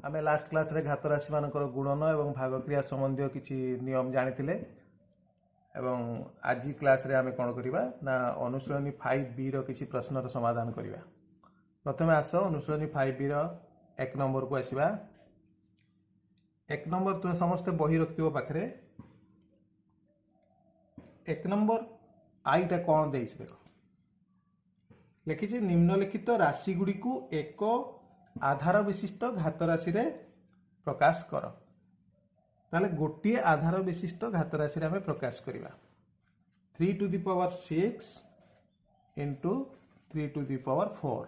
आमे last class रे घात राशि मानकर गुणन एवं भागक्रिया संबंधी किसी नियम जानिथिले एवं आज क्लास रे आमे कोन करिबा ना अनुसरणी 5b रो किसी प्रश्नर समाधान करिबा। प्रथमे आस अनुसरणी 5b रो 1 नंबर को आसीबा। 1 नंबर तुम समस्त बही रखियो पाखरे। 1 नंबर आईटा कोन देइछ देखो लिखिछि निम्नलिखित राशि गुडी को एक आधार विशिष्ट घात राशि रे प्रकाश कर। ताले गोटे आधार विशिष्ट घात राशि रे हमें प्रकाश करिबा 3 to the power 6 into 3 to the power 4।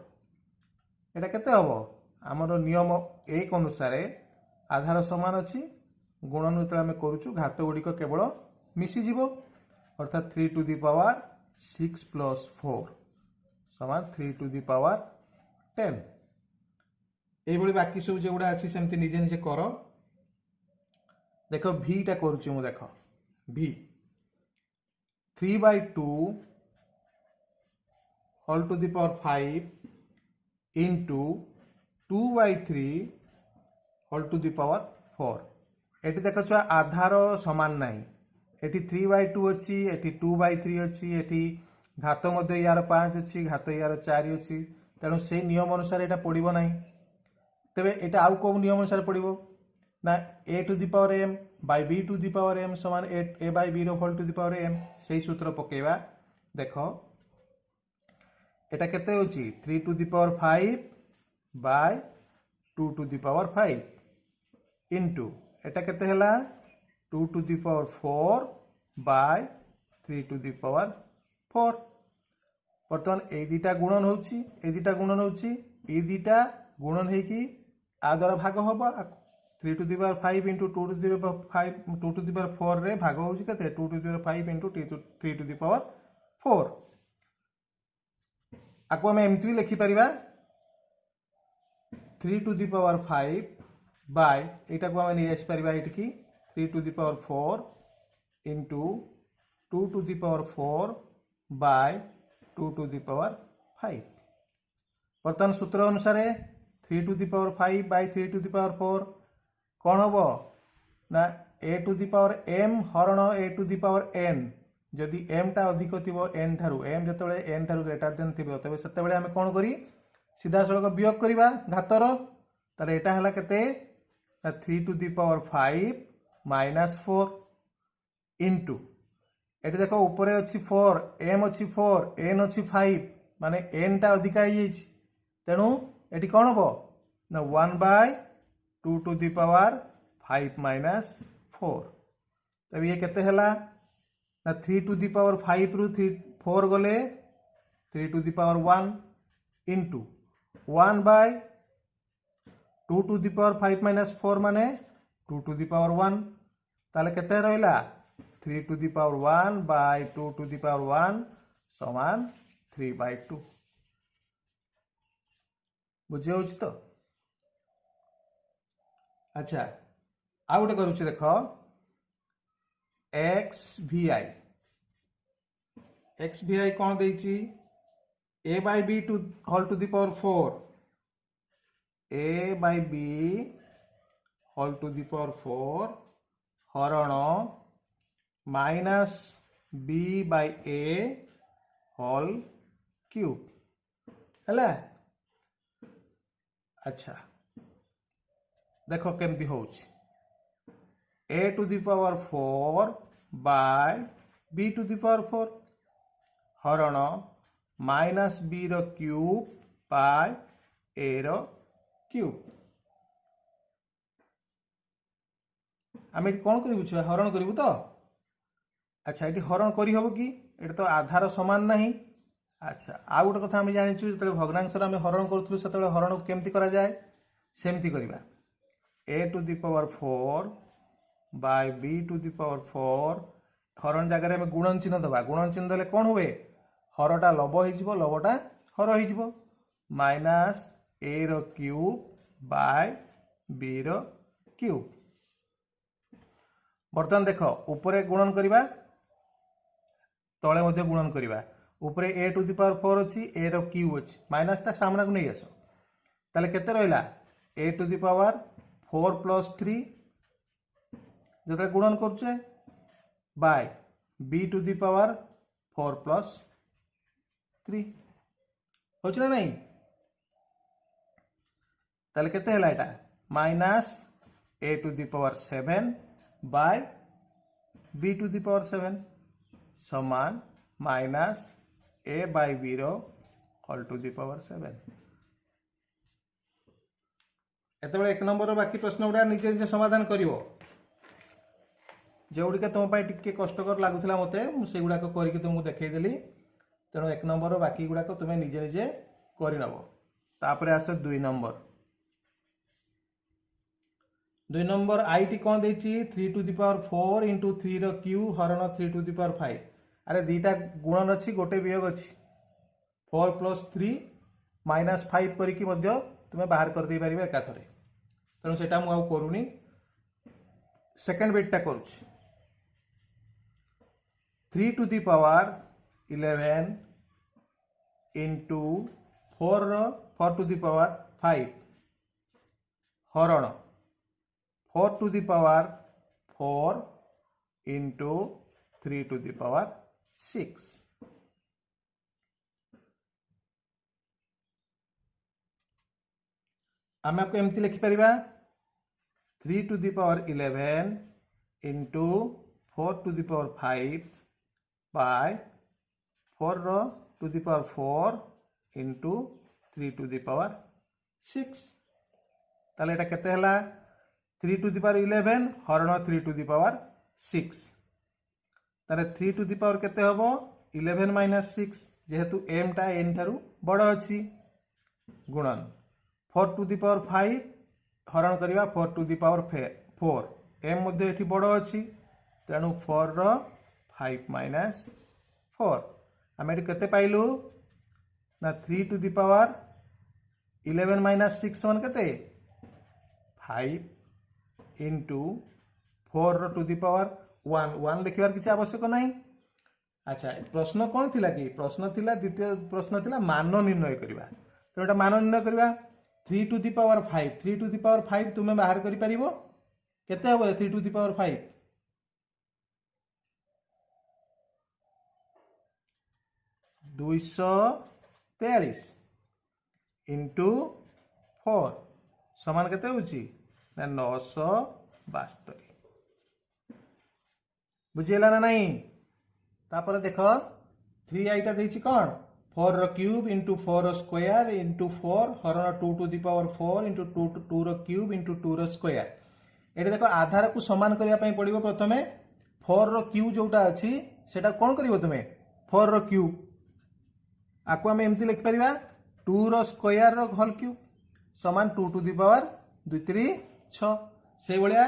एटा केते हबो हमर नियम 1 अनुसार आधार समान अछि गुणन उतरा में करूछु घात गुडी को केवल मिसी जीवो अर्थात 3 to the power 6 plus 4 समान 3 to the power 10। एबोली बाकी सब जेगुडा अछि सेमति निजे निजे कर। देखो v टा करूछु मु देखो v 3/2 whole to the power 5 into 2/3 whole to the power 4। एटी देखो छुआ आधार समान नाही। एटी 3/2 अछि एटी 2/3 अछि एटी घात मध्य यार 5 अछि घात यार 4 अछि तेणु से नियम अनुसार एटा पड़िबो नाही। तबे एटा आउ को नियम अनुसार पड़िबो ना a to the power m by b to the power m समान a by b रो whole to the power m सेही सूत्र पकेबा। देखो एटा केते होची 3 to the power 5 by 2 to the power 5 into एटा केते हला 2 to the power 4 by 3 to the power 4। बर्तमान ए दुटा गुणन होची ए दुटा गुणन होची ए दुटा गुणन हे कि आ द्वारा भाग होबा 3 to the power 5 into 2 to the power 5 2 to the power 4 रे भाग होची कते 2 to the power 5 into 3 to the power 4। आको हम एमती लिखि परिबा 3 to the power 5 by एटा को हम नि एस परिबा एट की 3 to the power 4 into 2 to the power 4 by 2 to the power 5। वर्तमान सूत्र अनुसार 3 to the power 5 by 3 to the power 4 कौन होबो ना a to the power m हरण a to the power n। जदि m टा अधिक थिबो n थारु m जतबेले n थारु ग्रेटर देन थिबो तबे सेतबेले हम कोन करी सीधा सड़क वियोग करिबा घातर। तारे एटा हला केते 3 to the power 5 minus 4 into eighty देखो ऊपर अच्छी 4 m अच्छी 4 n अच्छी 5 माने n टा अधिक आई जाइछि तेनु एटी कोन होबो ना 1/2 to the power 5 minus 4। तब ये केते हला ना 3 to the power 5 रु 4 गले 3 to the power 1 into 1/2 to the power 5 minus 4 माने 2 to the power 1। ताले केते रहला 3 to the power 1 by 2 to the power 1 समान 3/2। बुझे होछ तो अच्छा आ गोटे करूछ देखो xvi कौन देइछि a by b to whole to the power 4 a by b whole to the power 4 हरण minus b by a whole cube हैला। अच्छा देखो केमती होउछ a to the power 4 by b to the power 4 हरण minus b रो cube by a रो cube. आमे कोन करिबु छ हरण करिबु तो अच्छा ये हरण करी हबो कि एटा तो आधार समान नहीं। अच्छा आ गोटे कथा हम जानिछु जतले भग्नांशर हम हरण करथुलु सेतले हरण केमती करा जाय सेमती करिबा a to the power 4 by b to the power 4 हरण जगह में गुणन चिन्ह दबा गुणन चिन्ह देले कोन होवे हरटा लब हो जिवो लबटा हर हो जिवो माइनस a रो क्यूब by b रो क्यूब। बर्तमान देखो ऊपर गुणन करिबा तले मध्य गुणन करिबा ऊपर a to the power 4 अछि a रो क्यूब अछि माइनस टा सामना को नै आसो ताले केते रहला a to the power 4 plus 3 जो गुणन करुचे by b to the power 4 plus 3 हो ना नहीं ताले केते हला एटा minus a to the power 7 by b to the power 7 समान माइनस ए बाय बी रो होल टू दी पावर 7 एतबे एक नंबर बाकी प्रश्न गुड़ा निजे निजे समाधान करिवो जोगुड़िक तुम टिके कष्टकर लगुला मत से गुड़ाक करके तुमको देखईदेली तेणु एक नंबर बाकी गुड़ाक तुम निजे निजे करनब तापर आस 2 नंबर 2 नंबर आई टी कौन देती 3 टू दी पावर 4 इंटू 3 रो क्यू हरण 3 टू दी पावर 5 अरे दीटा गुणन अच्छी गोटे वियोग अच्छी 4 प्लस 3 माइनस 5 करके तुम बाहर कर दे पारिबे एकाथरे तेणु सेटा मु आउ करूनी सेकंड बिटटा करूछ 3 to the power 11 into 4 to the power 5 हरण 4 to the power 4 into 3 to the power 6 आम आपको एमती लिखिपर 3 to the power 11 into 4 to the power 5 by 4 रो to the power 4 into 3 to the power 6 ताले एटा केते हला 3 टू दी पावर 11 हरण 3 टू दी पावर 6 ताले 3 टू दी पावर केते हबो 11 माइनस 6 जेहेतु m टा n थारु बड़ अछि गुणन 4 टू दी पावर 5 हरण करिवा 4 टू दी पावर 4 m मध्ये एठी बड़ अछि तेणु 4 रो 5 माइनस 4 आम एठी केते पाइलु ना 3 to the power 11 minus 6 one केते 5 इंटू 4 रो टू दी पावर 1 लिखिबार किसी आवश्यक नहीं। अच्छा प्रश्न कौन थिला कि प्रश्न थिला द्वितीय प्रश्न थिला मान निर्णय करिवा तो एटा मान निर्णय करिवा 3 to the power 5 3 to the power 5 तुमे बाहर करि परिबो केते हबो 3 टू दी पावर 5 243 इंटू 4 समान केते होची ना 972 बुझेला ना नहीं तापर देख 3 आईटा देछि कोन 4 रो क्यूब इंटू 4 रो स्क्वायर इंटू 4 हरण 2 टू दी पावर 4 इंटू 2 रो क्यूब इंटू 2 रो स्क्वायर एटे देखो आधार को समान करिया पई पड़िबो प्रथमे 4 रो क्यूब जोटा अछि सेटा कोन करिवो तुमे 4 रो क्यूब आको हम एमती लिख परिबा 2 रो स्क्वायर रो होल क्यूब समान 2 टू दी पावर 2 3 6 से भलिया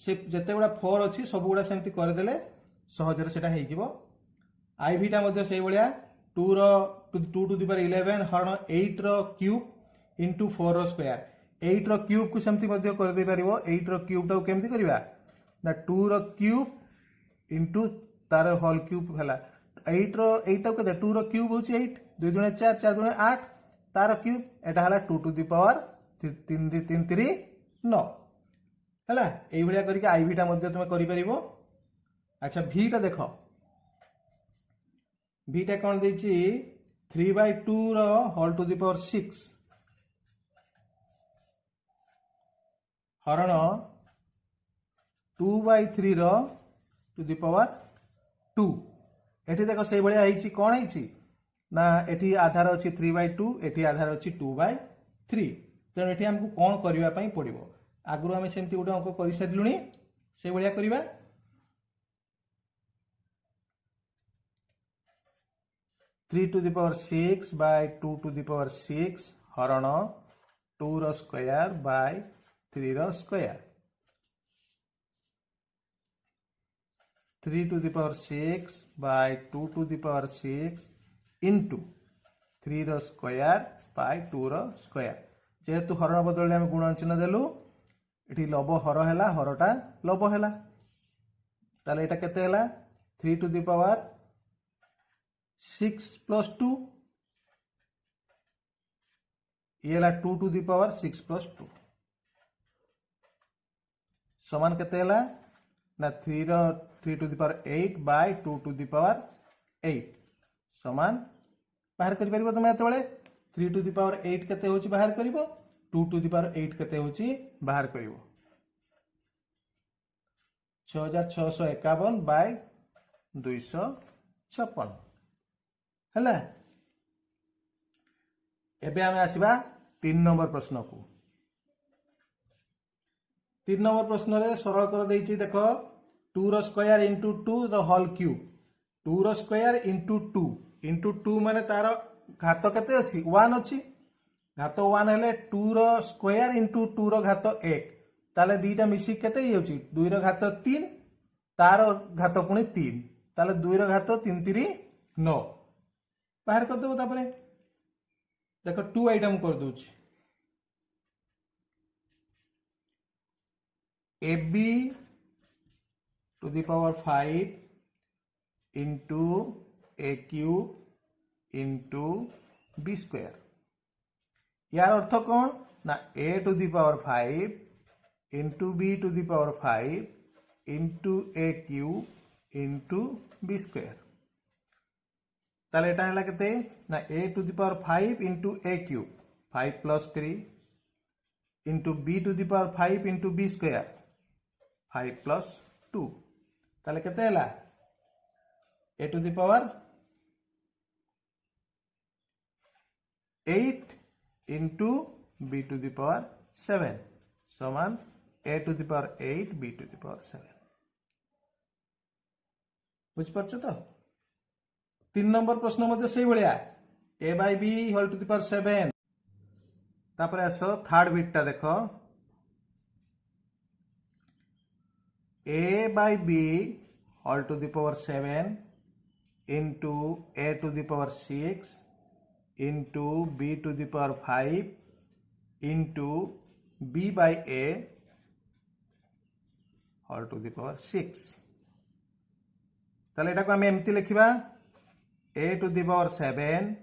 से जते गुडा 4 अछि सब गुडा सेमती कर देले सहजरे सेटा हेइ जिवो आईवी टा मध्ये से भलिया 2 रो 2 टू दी पावर 11 हरण 8 रो क्यूब इंटू 4 रो स्क्वायर 8 रो क्यूब को सेमती मध्ये कर दे परिबो 8 रो क्यूब टा केमती करबा ना 2 रो क्यूब इंटू तार होल क्यूब हला 8 रो 8 टा केते 2 रो क्यूब होची 8 2 दुणे 4 4 दुणे 8 तार क्यूब एटा हला 2 टू दी पावर 3 3 9 हला एई भलिया करके आईवी टा मध्ये तुमे करि परिबो। अच्छा v टा देखो v टा कोन देछि 3/2 रो होल टू दी पावर 6 हरण 2/3 रो टू दी पावर 2 एठी देखो से भलिया हेछि कोन हेछि ना एठी आधार अछि 3/2 एठी आधार अछि 2/3 तेणु एठी हमकु कोन करिवा पई पड़िबो आगु आम सेमती गोटे अंक कर सारे से भाया करवा 3 to the power 6 by 2 to the power 6 हरण 2 रो स्क्वायर बाय 3 रो square 3 to the power 6 by 2 to the power 6 into 3 रो स्क्वायर बाय 2 रो स्क्वायर जेहेतु हरण बदल आम गुणन चिन्ह देलु एठी लब हर हैला हरटा लब हैला ताले एटा केते हैला 3 टू दी पावर 6 प्लस 2 ये हैला 2 टू दी पावर 6 प्लस 2 समान केते हला ना 3 to the power 8 by 2 to the power 8 समान बाहर कर परिबो तुम एते बेले 3 टू द पावर 8 केते होची बाहर करिवो 2 टू द पावर 8 केते होची बाहर करिवो 6651 बाय 256 हला। एबे आमे आसीबा 3 नंबर प्रश्न को 3 नंबर प्रश्न रे सरल कर देछि देखो 2 रो स्क्वायर इनटू 2 रो होल क्यूब 2 रो स्क्वायर इनटू 2 माने तार घात केते अछि 1 अछि घात 1 हेले 2 रो स्क्वायर इनटू 2 रो घात 1 ताले दीटा मिसी केते होछि 2 रो घात 3 तार घात पुनी 3 ताले 2 रो घात 3 3 9 बाहर कर देबो तापरे देखो 2 आइटम कर दूछि AB to the power 5 into A cube into B square यार अर्थ कौन ना A to the power 5 into B to the power 5 into A cube into B square ताले एटा हला केते ना A to the power 5 into A cube 5 plus 3 into B to the power 5 into B square 5 plus 2 ताले केते हला A to the power 8 into B to the power 7 समान A to the power 8 B to the power 7 बुझ परछो तो 3 number प्रश्न मध्ये सेही भलिया A by B whole to the power 7 तापर आसो थर्ड बिटटा देखो A by B whole to the power 7 into A to the power 6 into B to the power 5 into B by A whole to the power 6 ताले एटा को हम एमती लिखिबा A to the power 7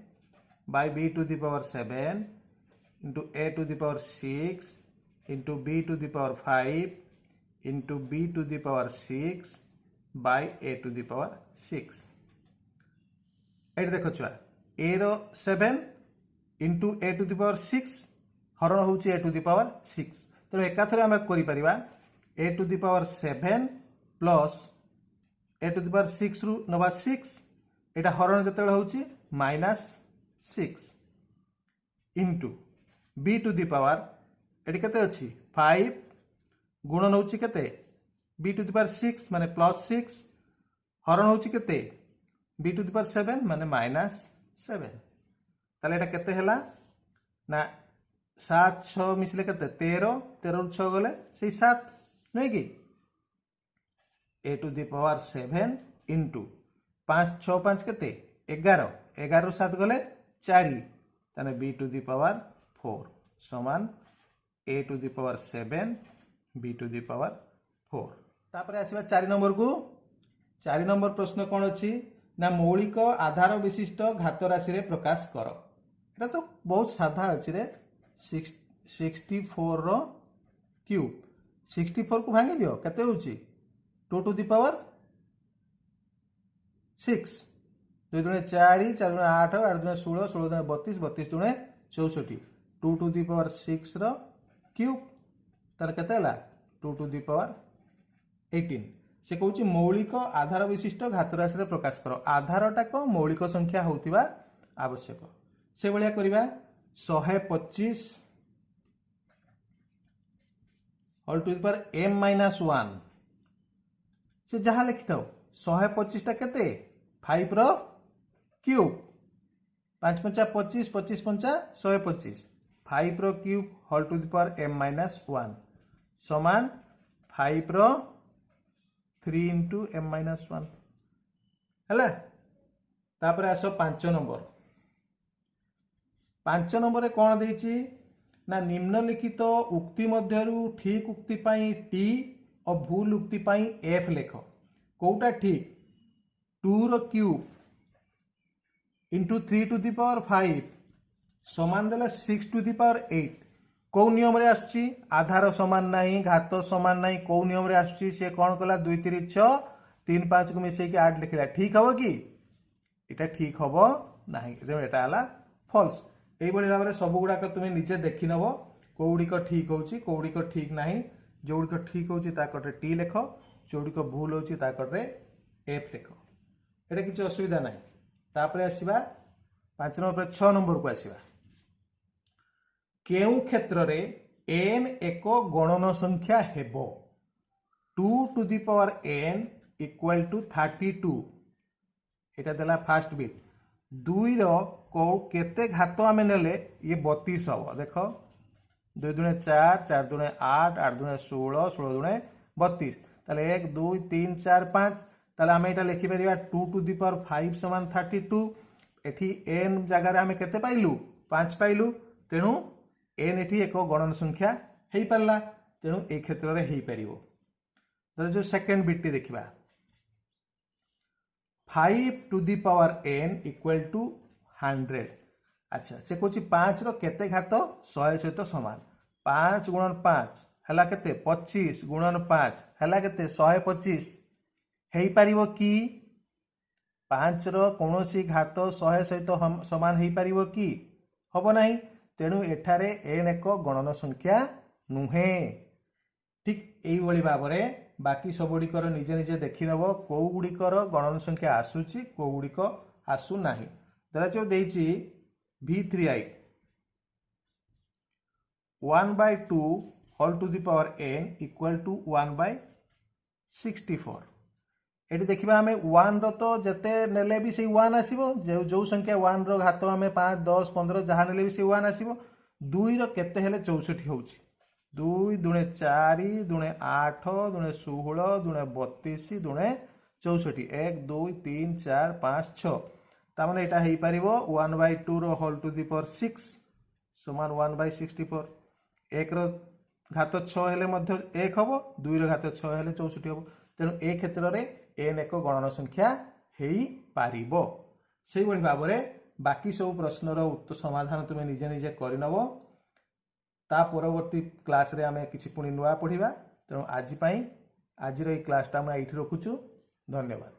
by B to the power 7 into A to the power 6 into B to the power 5 into B to the power 6 by A to the power 6 eight देखो छुआ A row 7 into A to the power 6 हरण होउची A to the power 6 तो एकाथरे हम करि परिबा A to the power 7 plus A to the power 6 रु नबा 6 एटा हरण जतेबेले होउची -6 into B to the power eighty केते अछि 5 गुणन होउची केते B to the power 6 माने +6 हरण होउची केते B to the power 7 माने -7 ताले एटा केते हला ना 7 6 मिसले केते 13 13 6 गले सेही 7 नै कि A to the power 7 into 5 6 5 केते 11 11 रो 7 गले 4 ताने B to the power 4 समान A to the power 7 B to the power 4 तापर आसीबा 4 नंबर को 4 नंबर प्रश्न कोन अछि ना मौलिक आधार विशिष्ट घात राशि रे प्रकाश कर एटा तो बहुत साधा अछि रे 64 रो क्यूब 64 को भांगी दियो केते होची 2 to the power 6 2 दुने 4 4 दुने 8 8 दुने 16 16 दुने 32 32 दुने 64 2 to the power 6 रो क्यूब तार केते हला 2 to the power 18 से कहूची मौलिक आधार विशिष्ट घात राशि रे प्रकाश करो आधारटा को मौलिक संख्या होतिबा आवश्यक से भलिया करिबा 125 whole to the power m-1 से जहा लिखि थाओ 125 टा केते 5 रो क्यूब 5 5 25 25 5 125 5 रो cube whole to the power m-1 समान 5 रो 3 into m-1 हैला तापर आसो 5 नंबर 5 नंबर रे कोन देछि ना निम्नलिखित उक्ति मध्यरु ठीक उक्ति पाई T और भूल उक्ति पाई F लेख कोटा ठीक 2 रो cube into 3 to the power 5 समान देला 6 to the power 8 कौ नियम रे आसुची आधार समान नहीं घात समान नहीं कौ नियम रे आसुची से कौन कला 2 3 6 3 5 को मिसई के 8 लिखला ठीक हबो कि एटा ठीक हबो नाही एटा हला फॉल्स एई बळी भाबरे सब गुडा को तुमे निजे देखि नबो कोउडी को ठीक होउची कोउडी को ठीक नाही जोडी को ठीक होउची ता कटे टी लेखो जोडी को भूल होउची ता कटे एफ लेखो एटा किछ असुविधा नाही तापरे आसीबा 5 नंबर पर 6 नंबर को आसीबा केउ क्षेत्र रे n एक गणन संख्या हेबो 2 to the power n equal to 32 एटा देला फर्स्ट बिट 2 रो को केते घात आमे नेले ये 32 हबो देखो 2 दुने 4 4 दुने 8 8 दुने 16 16 दुने 32 ताले 1 2 3 4 5 ताले आमे एटा लिखि परिबा 2 टू द पावर 5 समान 32 एठी n जगह रे आमे केते पाइलु 5 पाइलु तेनु n एठी एक गणन संख्या हेई परला तेनु ए क्षेत्र रे हेई परिबो तर जो सेकंड बिट देखिबा 5 to the power n equal to 100 अच्छा से कोची 5 रो केते घात 100 सहित समान 5 गुणन 5 हला केते 25 गुणन 5 हला केते 125 हेई परिबो कि 5 रो कोनोसी घात 100 सहित समान हेई परिबो कि हबो नाही तेणु एठारे n एक गणन संख्या नुहे ठीक एई भली भाबरे बाकी सबुड़िकर निजे निजे देखि नबो को गुड़िकर गणन संख्या आसुची को गुड़िक आसु नाही धरा जो देइची v3i 1/2 whole to the power n equal to 1/64 एटी देखिबा हमें 1 रो तो जते नेले भी से 1 आसीबो जो संख्या 1 रो घात हमें 5 10 15 जहां नेले भी से 1 आसीबो 2 रो केते हेले 64 होउची 2 दुणे 4 दुणे 8 दुणे 16 दुणे 32 दुणे 64 1 2 3 4 5 6 ता माने एटा हेई परिबो 1/2 रो होल टू द पावर 6 समान 1/64 1 रो घात 6 हेले मध्य 1 हबो 2 रो घात 6 हेले 64 हबो तेनु ए क्षेत्र रे n एक गणन संख्या हेई पारिबो सेही बळी भाबरे बाकी सब प्रश्न रो उत्तर समाधान तुमे निजे निजे करि नबो ता परवर्ती क्लास रे आमे किछि पुनी नुवा पढिबा तेनु आज पई आज रो ए क्लास ता हम एठी रखुछु धन्यवाद।